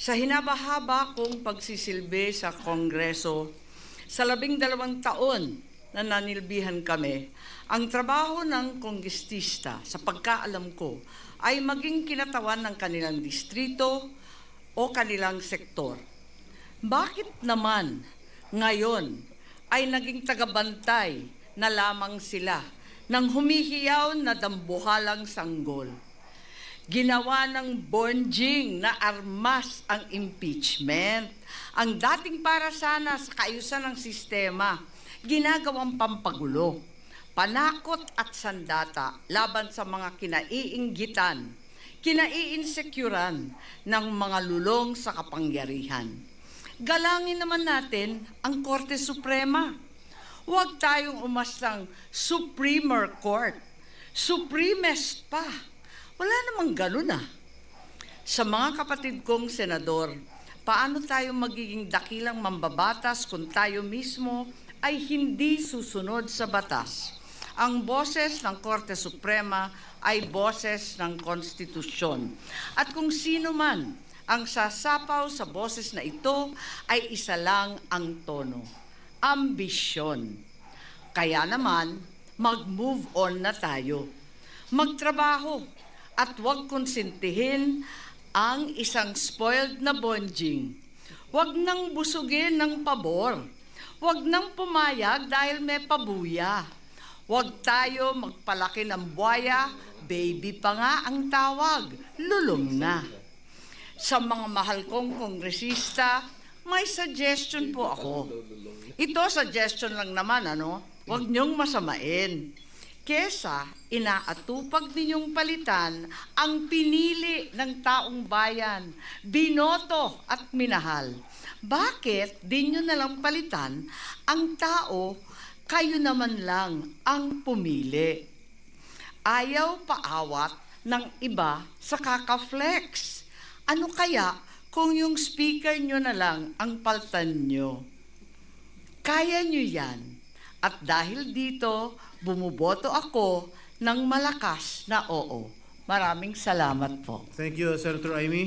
Sa hinabahaba kong pagsisilbi sa Kongreso, sa 12 taon na nanilbihan kami, ang trabaho ng kongrestista sa pagkaalam ko ay maging kinatawan ng kanilang distrito o kanilang sektor. Bakit naman ngayon ay naging tagabantay na lamang sila ng humihiyaw na dambuhalang sanggol? Ginawa ng bonjing na armas ang impeachment. Ang dating para sana sa kaayusan ng sistema, ginagawang pampagulo, panakot at sandata laban sa mga kinaiinggitan, kinaiinsecuran ng mga lulong sa kapangyarihan. Galangin naman natin ang Korte Suprema. Huwag tayong umastang Supreme Court, Supremest pa. Wala namang ganun ah. Sa mga kapatid kong senador, paano tayo magiging dakilang mambabatas kung tayo mismo ay hindi susunod sa batas? Ang boses ng Korte Suprema ay boses ng konstitusyon. At kung sino man ang sasapaw sa boses na ito ay isa lang ang tono: ambisyon. Kaya naman, mag-move on na tayo. Magtrabaho at huwag konsintihin ang isang spoiled na bonjing. Huwag nang busugin ng pabor. Huwag nang pumayag dahil may pabuya. Huwag tayo magpalaki ng buwaya, baby pa nga ang tawag, lulong na. Sa mga mahal kong kongresista, may suggestion po ako. Ito suggestion lang naman, ano? Huwag niyong masamain. Kesa inaatupag ninyong palitan ang pinili ng taong bayan, binoto at minahal. Bakit di nyo nalang palitan ang tao, kayo naman lang ang pumili? Ayaw paawat ng iba sa kakaflex. Ano kaya kung yung speaker nyo na lang ang paltan nyo? Kaya nyo yan. At dahil dito, bumuboto ako ng malakas na oo. Maraming salamat po. Thank you, Senator Amy.